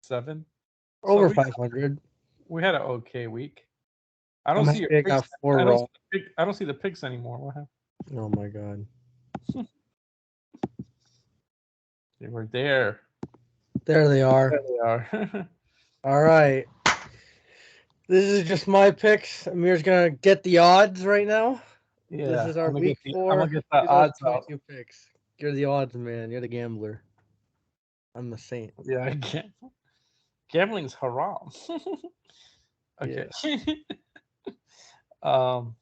7. So Over 500. we had an okay week. I don't I'm see your happy I picks. got 4 I don't see wrong. I don't see the picks anymore. What happened? Oh my god. They were there. There they are. There they are. All right. This is just my picks. Amir's gonna get the odds right now. This Yeah, is our week I'm gonna 4. get the These are odds my out. 2 picks. You're the odds man. You're the gambler. I'm the saint. Yeah, I can't. Gambling's haram. Okay. Yeah. um.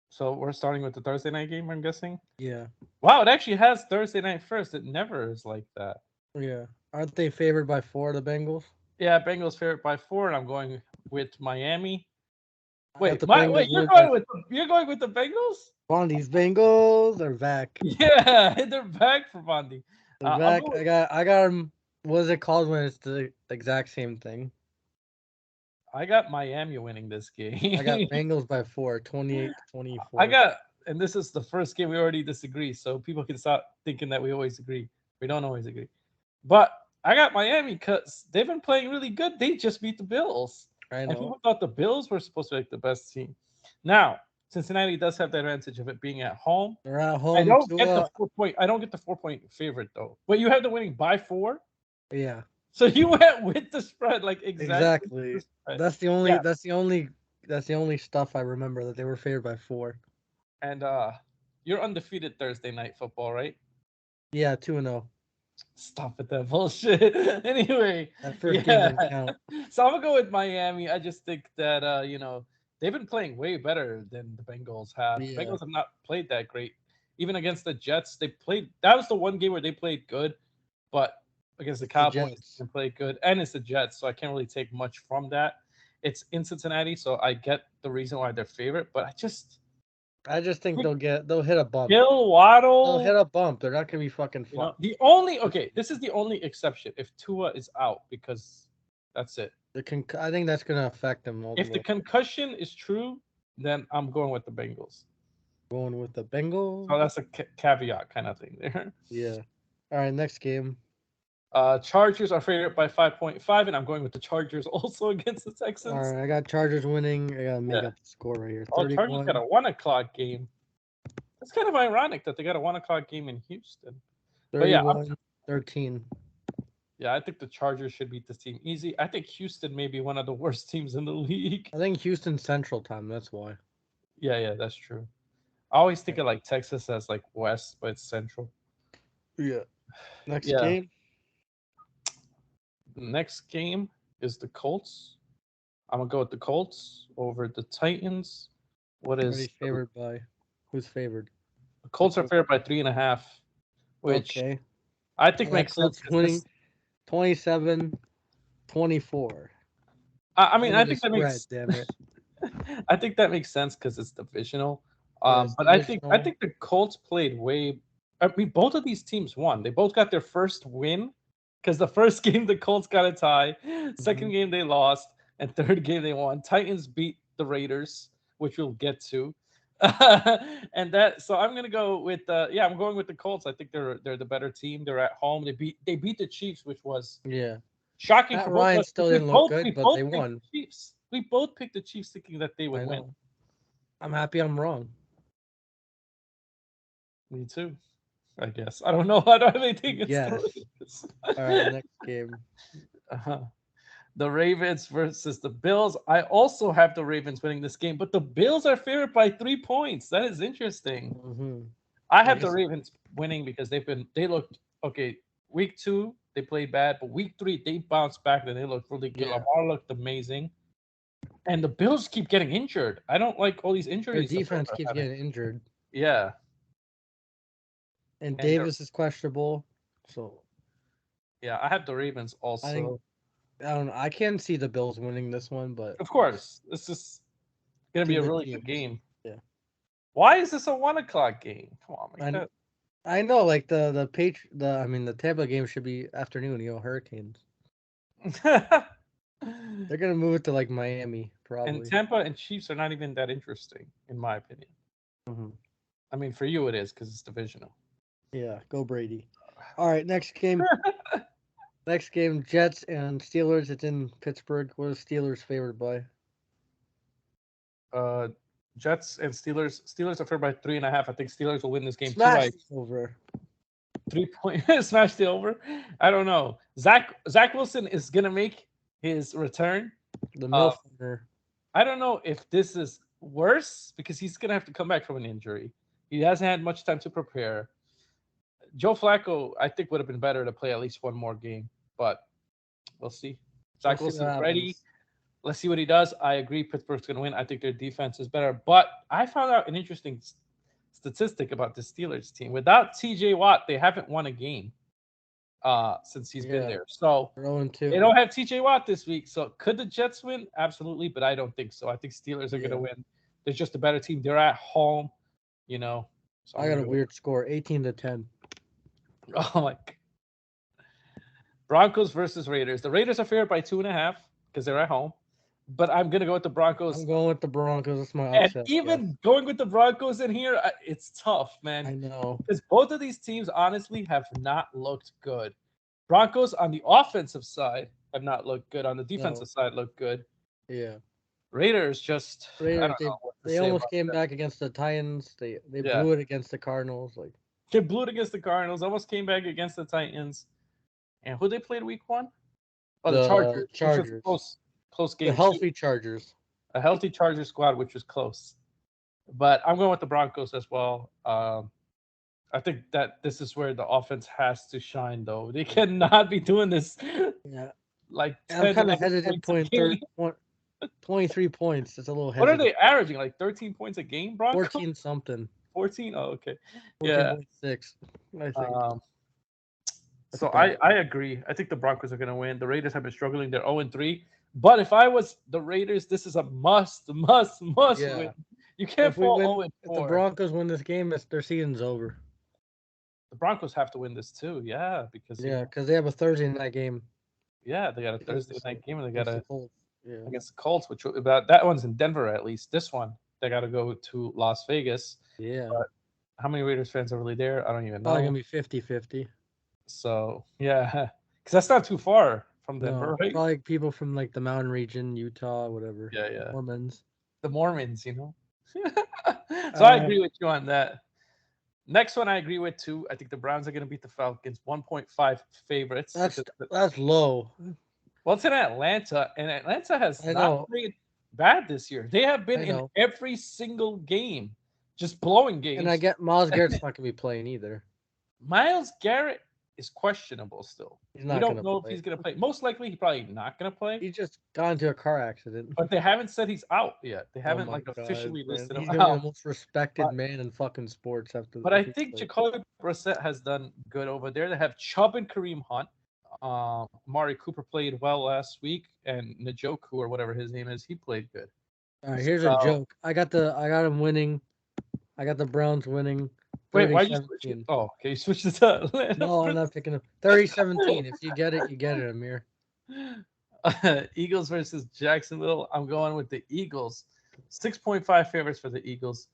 So we're starting with the Thursday night game. I'm guessing. Yeah. Wow, it actually has Thursday night first. It never is like that. Yeah. Aren't they favored by 4, the Bengals? Yeah, Bengals favorite by 4, and I'm going with Miami. I got the Wait, Bengals you're winning by going with the Bengals? Bondi's Bengals. They're back. Yeah, they're back for Bondi. They're I'll back. go. I got them. What is it called when it's the exact same thing? I got Miami winning this I got game. Bengals by 4, 28 to I 24. got, and this is the first game we already disagree, so people can stop thinking that we always agree. We don't always agree, but I got Miami because they've been playing really good. They just beat the Bills, I and know. people thought the Bills were supposed to be like the best team. Now Cincinnati does have the advantage of it being at home. They're at I home don't to get the 4 point. I don't get the 4 point favorite though. But you have the winning by 4, yeah, so you went with the spread, like exactly the exactly. spread. That's the only Yeah, stuff I remember that they were favored by 4. and you're undefeated Thursday night football, right? Yeah, 2-0. Stop with that bullshit. Anyway, That first game yeah. didn't count. So I'm gonna go with Miami. I just think that they've been playing way better than the Bengals have. The Yeah, Bengals have not played that great. Even against the Jets, they played. That was the one game where they played good, but against the it's the Cowboys, Jets. they played good, and it's the Jets, so I can't really take much from that. It's in Cincinnati, so I get the reason why they're favorite, but I just I just think they'll hit a bump. Bill They'll hit Waddle. a bump. They're not gonna be fucking You know, fucked. the only okay, this is the only exception if Tua is out because that's it. I think that's gonna affect them all the If the way. concussion is true, then I'm going with the Bengals. Going with the So Bengals. that's a caveat kind of thing there. Yeah. All right, next game. Chargers are favored by 5.5, and I'm going with the Chargers also against the All Texans. right, I got Chargers winning. I gotta make Yeah. up the score right here. Oh, Chargers got a 31, 1 o'clock game. It's kind of ironic that they got a 1 o'clock game in Houston. But yeah, 31, 13. yeah, I think the Chargers should beat this team easy. I think Houston may be one of the worst teams in the league. I think Houston Central Time. That's why. Yeah, that's true. I always think of like Texas as like West, but it's Central. Yeah. Next Yeah. game. The next game is the Colts. I'm gonna go with the Colts over the Titans. What is Already favored by. Who's favored? the The Colts are Colts. favored by 3.5, which Okay. I I think got makes sense Colts because winning this. 27, 24. I mean, Over I the think that spread, makes. damn it. I think that makes sense because it's divisional. Yeah, it's But I divisional. think the Colts played way. I mean, both of these teams won. They both got their first win because the first game the Colts got a tie, second Mhm. game they lost, and third game they won. Titans beat the Raiders, which we'll get to. And that so I'm gonna go with I'm going with the Colts. I think they're the better team. They're at home. They beat the Chiefs, which was Yeah. shocking Matt for both of Ryan us. still We didn't look both good, we but both they picked the won. Chiefs. We both picked the Chiefs thinking that they would I win. know. I'm happy I'm wrong. Me too. I guess. I don't know. I don't have anything against the Yes. Ravens. All right, next game. uh The Ravens versus the Bills. I also have the Ravens winning this game, but the Bills are favored by 3 points. That is interesting. Mm-hmm. I I have the guess Ravens winning because they looked okay. Week 2 they played bad, but week 3 they bounced back and they looked really good. yeah. Lamar looked amazing, and the Bills keep getting injured. I don't like all these Their injuries the Bills defense are keeps having. getting injured, Yeah, and and Davis is questionable. So yeah, I have the Ravens I think also. I don't know. I can see the Bills winning this one, but Of course, this is gonna be too a good really good teams. game. Yeah, Why is this a 1 o'clock game? Come on, make and that. I know like the Tampa game should be afternoon. Hurricanes. They're gonna move it to like Miami And probably. Tampa and Chiefs are not even that interesting, in my opinion. Hmm. I mean, for you it is because it's divisional. Yeah, go Brady. All right, next game. Next game, Jets and Steelers. It's in Pittsburgh. What is Steelers favored by? Jets and Steelers. Steelers are favored by 3.5. I think Steelers will win this game too. Smash over. 3 point smash the over. I don't know. Zach Wilson is gonna make his return. The Milfner. I don't know if this is worse because he's gonna have to come back from an injury. He hasn't had much time to prepare. Joe Flacco, I think, would have been better to play at least one more game, but we'll see. Zach Wilson's ready. Let's see what he does. I agree Pittsburgh's going to win. I think their defense is better. But I found out an interesting statistic about the Steelers team. Without TJ Watt, they haven't won a game since he's been there. So they don't have TJ Watt this week. So could the Jets win? Absolutely, but I don't think so. I think Steelers are going to win. They're just a better team. They're at home, So I got a weird score, 18-10. Oh, my God. Broncos versus Raiders. The Raiders are favored by 2.5 because they're at home. But I'm going to go with the Broncos. I'm going with the Broncos. That's my upset. And even going with the Broncos in here, it's tough, man. I know. Because both of these teams, honestly, have not looked good. Broncos on the offensive side have not looked good. On the defensive side, look good. Yeah. Raiders just they almost came back against the Titans. They blew it against the Cardinals. They blew it against the Cardinals. Almost came back against the Titans. And who they played week 1? Oh, the Chargers. Chargers. Close game. The healthy Chargers. A healthy Chargers squad, which was close. But I'm going with the Broncos as well. I think that this is where the offense has to shine, though. They cannot be doing this. Yeah. Like, I'm kind of hesitant. 23 points. It's a little hesitant. What are they averaging? Like 13 points a game, Broncos? 14 something. 14? Oh, okay. 14.6, I think. So I agree. I think the Broncos are going to win. The Raiders have been struggling. They're 0-3. But if I was the Raiders, this is a must win. You can't fall 0-4. If the Broncos win this game, their season's over. The Broncos have to win this too, because they have a Thursday night game. Yeah, they got a Thursday night game, and they got against the Colts, that one's in Denver at least. This one they got to go to Las Vegas. Yeah. But how many Raiders fans are really there? I don't even know. Probably gonna be 50-50. So because that's not too far from Denver, right? Probably people from like the mountain region, Utah, whatever. Yeah. Mormons. The Mormons, So I agree with you on that. Next one I agree with too. I think the Browns are going to beat the Falcons. 1.5 favorites. That's low. Well, it's in Atlanta, and Atlanta has not played bad this year. They have been in every single game, just blowing games. And I get Myles Garrett's not going to be playing either. Myles Garrett is questionable still. We don't know if he's going to play. Most likely, he's probably not going to play. He just got into a car accident. But they haven't said he's out yet. They haven't officially listed him out. He's the most respected man in fucking sports. But I think Jacoby Brissett has done good over there. They have Chubb and Kareem Hunt. Amari Cooper played well last week, and Njoku or whatever his name is, he played good. All right, here's a joke. I got him winning. I got the Browns winning. Wait, why you switch it? Oh, okay, you switched it to Atlanta. No, I'm not picking up 30-17. If you get it, you get it, Amir. Eagles versus Jacksonville. I'm going with the Eagles. 6.5 favorites for the Eagles.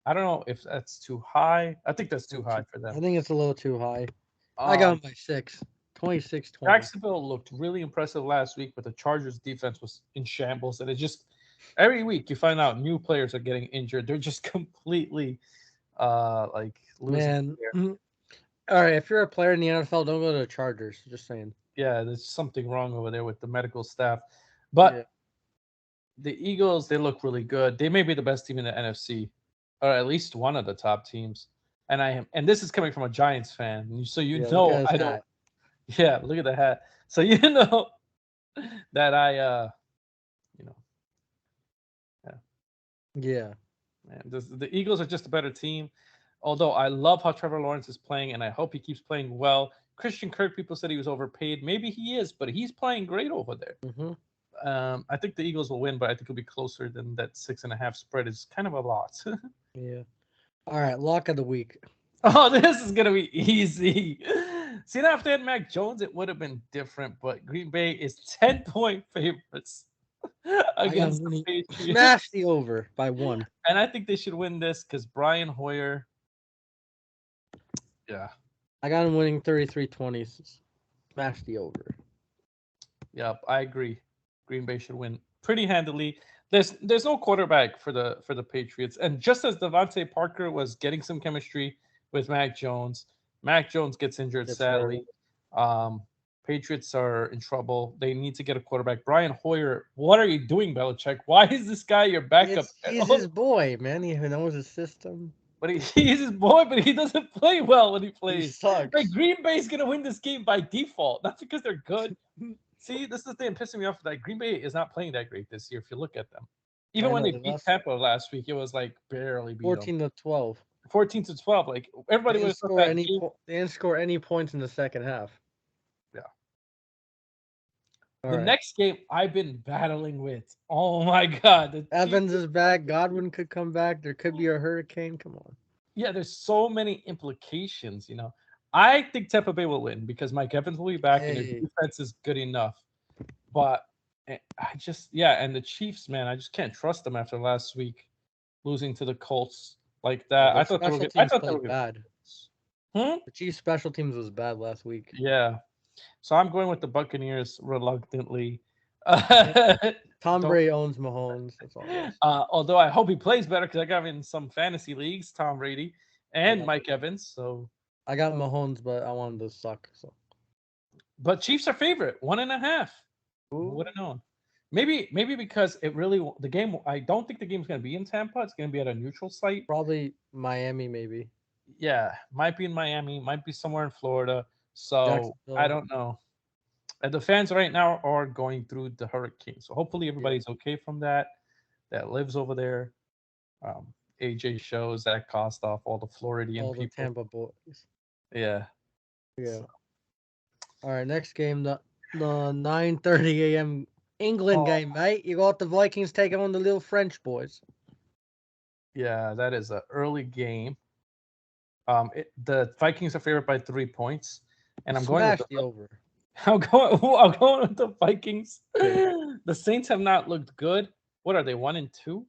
I don't know if that's too high. I think that's too high for them. I think it's a little too high. I got them by 6. 26-20. Jacksonville looked really impressive last week, but the Chargers defense was in shambles. And it just every week you find out new players are getting injured. They're just completely losing. Man. All right, if you're a player in the NFL, don't go to the Chargers. Just saying. Yeah, there's something wrong over there with the medical staff. But the Eagles, they look really good. They may be the best team in the NFC, or at least one of the top teams. And this is coming from a Giants fan. So I don't. Yeah, look at the hat. So that Yeah. Man, the Eagles are just a better team. Although I love how Trevor Lawrence is playing, and I hope he keeps playing well. Christian Kirk, people said he was overpaid. Maybe he is, but he's playing great over there. Mm-hmm. I think the Eagles will win, but I think it'll be closer than that 6.5 spread is kind of a lot. Yeah. All right, lock of the week. Oh, this is gonna be easy. See, now if they had Mac Jones, it would have been different. But Green Bay is 10-point favorites against the Patriots. Smash the over by 1. And I think they should win this because Brian Hoyer. Yeah. I got him winning 33-20. Smash the over. Yep, I agree. Green Bay should win pretty handily. There's no quarterback for the Patriots, and just as Devontae Parker was getting some chemistry with Mac Jones gets injured It's hurt. sadly. Um, Patriots are in trouble. They need to get a quarterback. Brian Hoyer, what are you doing, Belichick? Why is this guy your backup? He's his boy, man. He knows his system. But he's his boy, but he doesn't play well when he He plays. Like sucks. Green Bay's gonna win this game by default, not because they're good. See, this is the thing pissing me off. That Green Bay is not playing that great this year. If you look at them, even I when know they they beat lost Tampa last week, it was like barely beat them, 14-12. 14-12. Like They everybody would didn't have thought score that any. game. They didn't score any points in the second half. Yeah. All The right. next game I've been battling with. Oh my god, the Evans Chiefs. is back. Godwin could come back. There could be a hurricane. Come on. Yeah, there's so many implications. I think Tampa Bay will win because Mike Evans will be back and their Hey, defense is good enough. But I just, yeah, and the Chiefs, man, I just can't trust them after last week losing to the Colts like that. their I thought they were special good. I teams thought they were played good. bad. Hmm? The Chiefs' special teams was bad last week. Yeah. So I'm going with the Buccaneers reluctantly. Tom Don't. Brady owns Mahomes. That's all it is. Although I hope he plays better because I got him in some fantasy leagues, Tom Brady I and got Mike Evans. So, I got Mahomes, but I want him to suck. So. but Chiefs are favorite 1.5. Who would Ooh. have known? Maybe because it really the game. I don't think the game's going to be in Tampa. It's going to be at a neutral site. Probably Miami, maybe. Yeah, might be in Miami, might be somewhere in Florida. So I Jacksonville. don't know. And the fans right now are going through the hurricane. So hopefully Yeah. everybody's okay from that. That lives over there. AJ shows that cost off all the Floridian All the people. Tampa boys. Yeah. Yeah. So, All right, next game, the 9:30 a.m. England oh, game, mate. You got the Vikings taking on the little French boys. yeah, that is an early game. The Vikings are favored by 3 points, and I'm going with Smash the the over. I'm going with the Vikings. Okay. The Saints have not looked good. What are they? 1-2.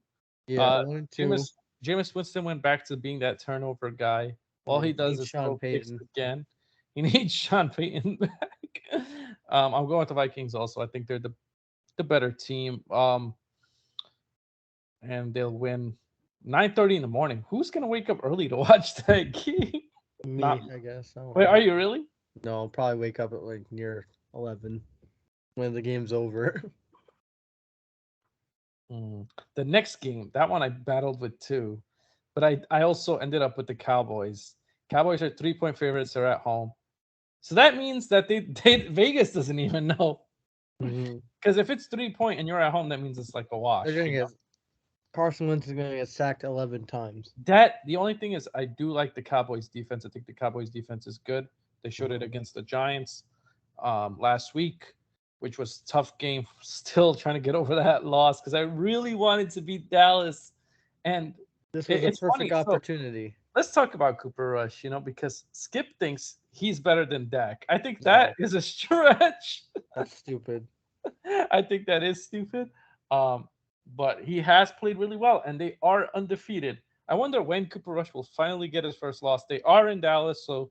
Yeah, Uh, 1-2. Jameis Winston went back to being that turnover guy. All Yeah, he he does needs is Sean throw picks Payton. again. He needs Sean Payton back. I'm going with the Vikings also. I think they're the better team. And they'll win 9:30 in the morning. Who's gonna wake up early to watch that game? Not Me, I guess. I don't wait. know. Are you really? No, I'll probably wake up at like near 11 when the game's over. Mm. The next game, that one I battled with too, but I also ended up with the Cowboys. Cowboys are 3 point favorites. They're at home, so that means that they Vegas doesn't even know hmm because if it's 3 point and you're at home, that means it's like a They're wash. gonna get Carson Wentz is gonna get sacked 11 times. That the only thing is I do like the Cowboys defense. I think the Cowboys defense is good. They showed it against the Giants last week, which was a tough game. Still trying to get over that loss because I really wanted to beat Dallas, and This was a it's perfect funny. So opportunity. let's talk about Cooper Rush. Because Skip thinks he's better than Dak. I think that No, is a stretch. that's stupid. I think that is stupid. Um, but he has played really well, and they are undefeated. I wonder when Cooper Rush will finally get his first loss. They are in Dallas, so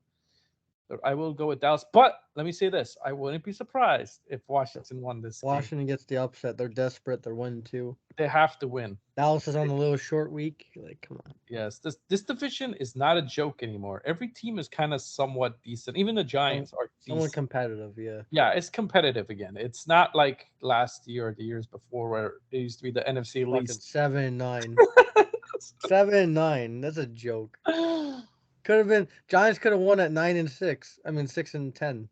I will go with Dallas. But let me say this: I wouldn't be surprised if Washington won this game. Washington gets the upset. They're desperate. They're 1-2. They have to win. Dallas is on a little short week. Like, come on. Yes, this division is not a joke anymore. Every team is kind of somewhat decent. Even the Giants are Someone decent. competitive, yeah. Yeah, it's competitive again. It's not like last year or the years before where it used to be the NFC Fucking least. 7-9. 7-9. That's a joke. Could have been Giants could have won at 9-6. I mean 6-10.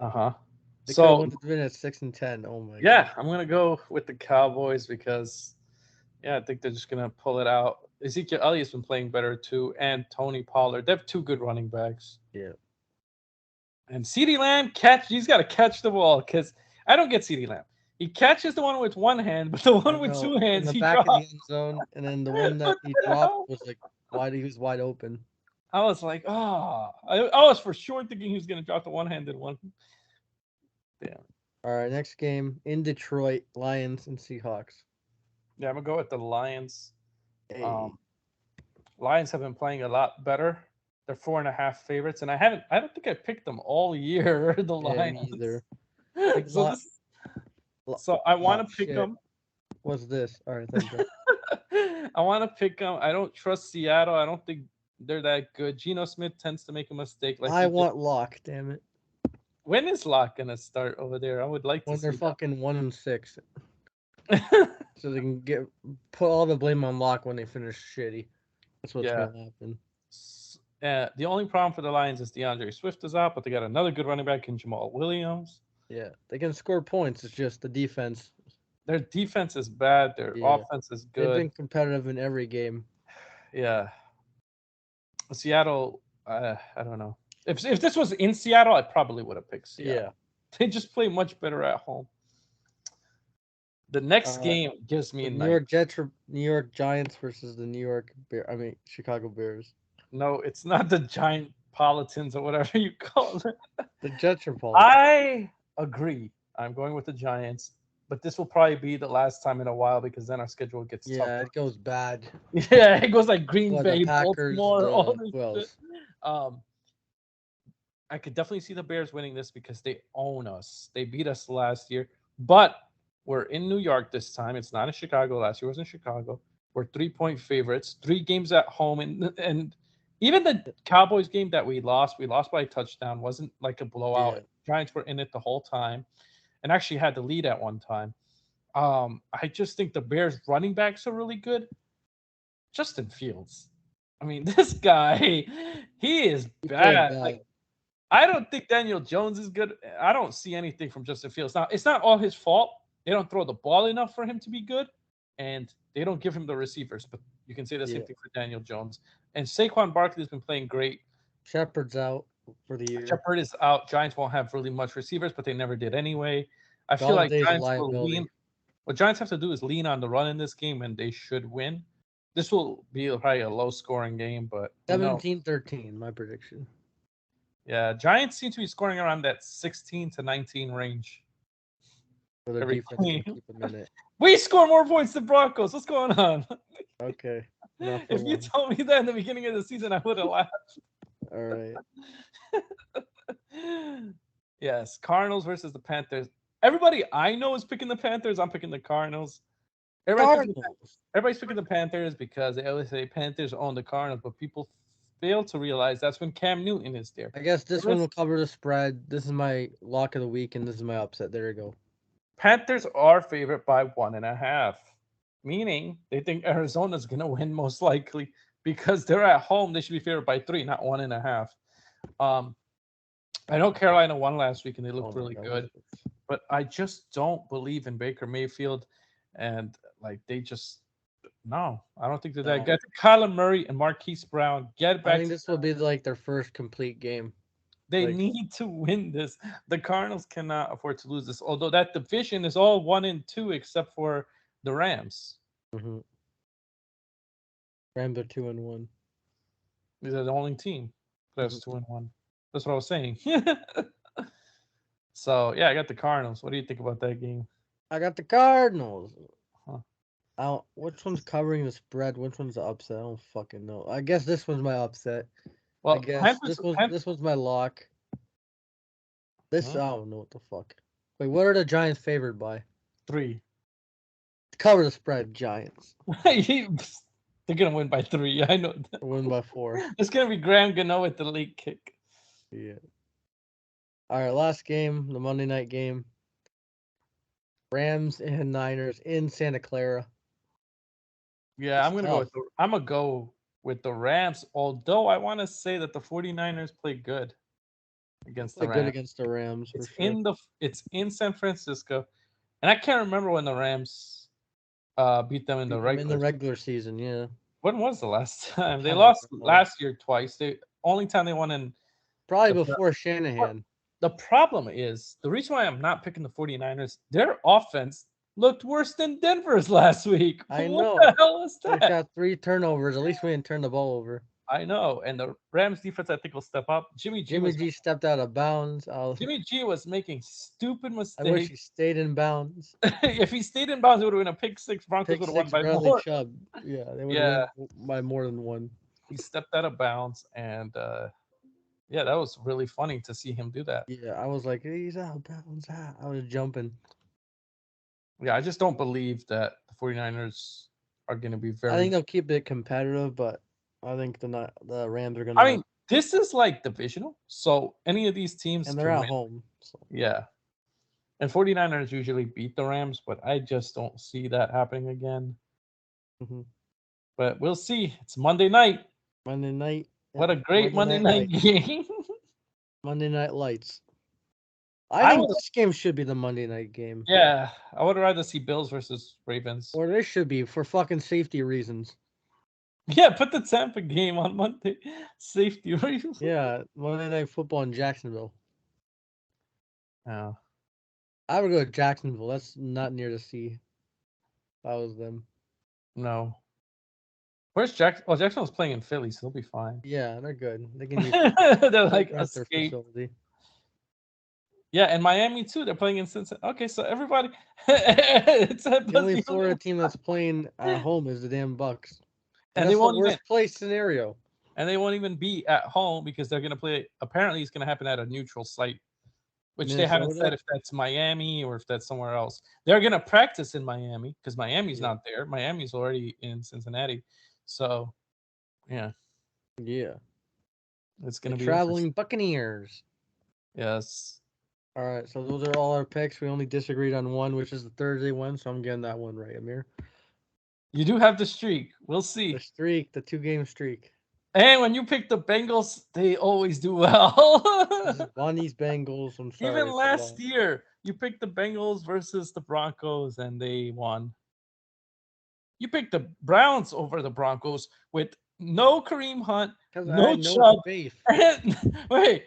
Uh-huh. They could have So won the division at 6-10. Oh my yeah, god. I'm gonna go with the Cowboys because I think they're just gonna pull it out. Ezekiel Elliott's been playing better too, and Tony Pollard. They have two good running backs. Yeah. And CeeDee Lamb he's got to catch the ball because I don't get CeeDee Lamb. He catches the one with one hand, but the I one with know. two In hands the he back of the drops. end zone, and then the one that What he the dropped hell? was like wide. He was wide open. I was like, I was for sure thinking he was gonna drop the one-handed one. Damn. All right, next game in Detroit, Lions and Seahawks. Yeah, I'm gonna go with the Lions. Hey, Um, Lions have been playing a lot better. They're 4.5 favorites, and I don't think I picked them all year. The yeah, me Lions. either. So lock. this, so I Oh want to pick shit! them. What's this? All right, thank you. I want to pick them. I don't trust Seattle. I don't think they're that good. Geno Smith tends to make a mistake like I he did. want lock. Damn it! When is Lock gonna start over there? I would like to When they're see that. fucking 1-6, so they can put all the blame on lock when they finish shitty. That's what's Yeah. gonna happen. The only problem for the Lions is DeAndre Swift is out, but they got another good running back in Jamal Williams. Yeah, they can score points. It's just the defense. Their defense is bad. Their Yeah, offense is they've good. been competitive in every game. Yeah. Seattle, I don't know. If this was in Seattle, I probably would have picked Seattle. Yeah. They just play much better at home. The next game gives me The a New night. York Jets or New York Giants versus the Chicago Bears. No, it's not the giant politins or whatever you call it. The Jets are Paul. I agree. I'm going with the Giants, but this will probably be the last time in a while because then our schedule gets tougher. It goes bad. Yeah, it goes like Green Well, Bay, the Packers, Baltimore, all this who else? shit. I could definitely see the Bears winning this because they own us. They beat us last year, but we're in New York this time. It's not in Chicago. Last year was in Chicago. We're 3-point favorites, 3 games at home, and even the Cowboys game that we lost by a touchdown. Wasn't like a blowout. Yeah. Giants were in it the whole time, and actually had the lead at one time. I just think the Bears running backs are really good. Justin Fields. I mean, this guy, he is bad. Like, I don't think Daniel Jones is good. I don't see anything from Justin Fields. Now, it's not all his fault. They don't throw the ball enough for him to be good, and they don't give him the receivers. But you can say the same thing for Daniel Jones. And Saquon Barkley has been playing great. Shepard's out for the year. Shepard is out. Giants won't have really much receivers, but they never did anyway. I feel like Giants will lean. What Giants have to do is lean on the run in this game, and they should win. This will be probably a low-scoring game, but 17-13, my prediction. Yeah, Giants seem to be scoring around that 16 to 19 range. For their defense to keep them in it. We score more points than Broncos. What's going on? Okay. If you told me that in the beginning of the season, I would have laughed. All right. Yes, Cardinals versus the Panthers. Everybody I know is picking the Panthers. I'm picking the Cardinals. Everybody's picking the Panthers because they always say Panthers own the Cardinals, but people fail to realize that's when Cam Newton is there. I guess this one will cover the spread. This is my lock of the week, and this is my upset. There you go. Panthers are favored by 1.5, meaning they think Arizona's going to win most likely because they're at home. They should be favored by 3, not 1.5. I know Carolina won last week and they looked really good, but I just don't believe in Baker Mayfield, and like they just no, I don't think they're that good. Kyler Murray and Marquise Brown get back. I think this will be like their first complete game. They need to win this. The Cardinals cannot afford to lose this. Although that division is all 1 and 2 except for the Rams. Mm-hmm. Rams are 2-1. These are the only team that's 2-1. That's what I was saying. So yeah, I got the Cardinals. What do you think about that game? I got the Cardinals. Which one's covering the spread? Which one's the upset? I don't fucking know. I guess this one's my upset. Well, I guess this was my lock. I don't know what the fuck. Wait, what are the Giants favored by? 3. Cover the spread, Giants. They're gonna win by 3. I know. Win by 4. It's gonna be Graham Gano with the late kick. Yeah. All right, last game, the Monday night game. Rams and Niners in Santa Clara. Yeah, I'm gonna go with the Rams. Although I want to say that the 49ers play good against the Rams. Good against the Rams. It's in San Francisco, and I can't remember when the Rams beat them in the regular season. Yeah. When was the last time they lost? Last year twice. The only time they won in probably before Shanahan. The problem is the reason why I'm not picking the 49ers. Their offense looked worse than Denver's last week. I know. What the hell is that? They got 3 turnovers. At least we didn't turn the ball over. I know. And the Rams defense, I think, will step up. Jimmy G stepped out of bounds. Jimmy G was making stupid mistakes. I wish he stayed in bounds. If he stayed in bounds, it would have been a pick 6. Broncos would have won by more. Chubb. Yeah, they would have won by more than 1. He stepped out of bounds, and Yeah, that was really funny to see him do that. Yeah, I was like, he's out, bounds out. I was jumping. Yeah, I just don't believe that the 49ers are going to be very... I think they'll keep it competitive, but I think the Rams are going I to... mean, this is like divisional, so any of these teams And they're can at win. home. So. Yeah. And 49ers usually beat the Rams, but I just don't see that happening again. Mm-hmm. But we'll see. It's Monday night. Monday night. What a great Monday night game. Monday Night Lights. I think this game should be the Monday night game. Yeah, I would rather see Bills versus Ravens. Or this should be for fucking safety reasons. Yeah, put the Tampa game on Monday. Safety reasons. Yeah, Monday Night Football in Jacksonville. Yeah. I would go to Jacksonville. That's not near the sea. If I was them. No. Where's Jackson? Well, Jacksonville's playing in Philly, so they'll be fine. Yeah, they're good. They can use they're like escape. Yeah, and Miami too. They're playing in Cincinnati. Okay, so everybody. It's the only Florida team that's playing at home is the damn Bucks. And they won't the worst place scenario. And they won't even be at home because they're going to play. Apparently, it's going to happen at a neutral site, which Minnesota? They haven't said if that's Miami or if that's somewhere else. They're going to practice in Miami because Miami's not there. Miami's already in Cincinnati. So, yeah. Yeah. It's going to be traveling Buccaneers. Yes. All right. So those are all our picks. We only disagreed on one, which is the Thursday one. So I'm getting that one right, Amir. You do have the streak. We'll see. The streak, the 2-game streak. And when you pick the Bengals, they always do well. Bondi's Bengals. I'm sorry. Even last year, you picked the Bengals versus the Broncos, and they won. You picked the Browns over the Broncos with no Kareem Hunt, no Chubb. Wait,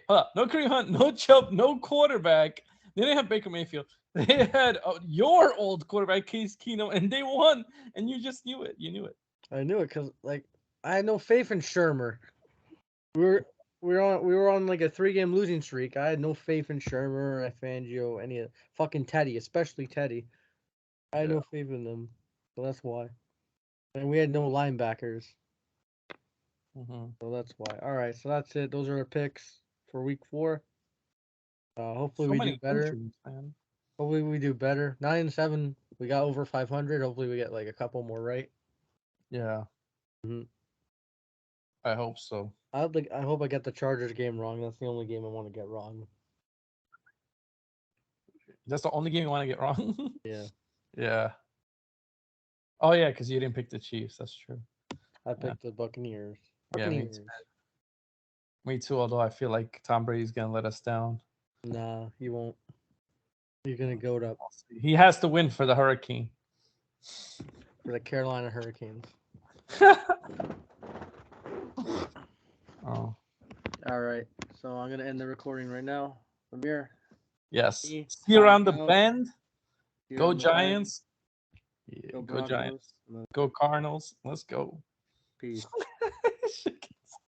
no Kareem Hunt, no Chubb, no quarterback. They didn't have Baker Mayfield. They had your old quarterback, Case Keenum, and they won. And you just knew it. You knew it. I knew it because, like, I had no faith in Shermer. We were on like a 3-game losing streak. I had no faith in Shermer, Fangio, any of fucking Teddy, especially Teddy. I had no faith in them, so that's why. And we had no linebackers, so that's why. All right, so that's it. Those are our picks for Week 4. Hopefully we do better. Hopefully we do better. 9-7. We got over 500. Hopefully we get like a couple more right. Yeah. Mm-hmm. I hope so. I hope I get the Chargers game wrong. That's the only game I want to get wrong. That's the only game you want to get wrong? Yeah. Yeah. Oh, yeah, because you didn't pick the Chiefs. That's true. I picked the Buccaneers. Yeah, me too, although I feel like Tom Brady's going to let us down. Nah, he won't. He's going to goat up. He has to win for the Hurricane. For the Carolina Hurricanes. Oh. All right. So I'm going to end the recording right now. Amir. Yes. See you around the bend. Go Giants. Yeah, go Giants. Go Cardinals. Let's go. Peace.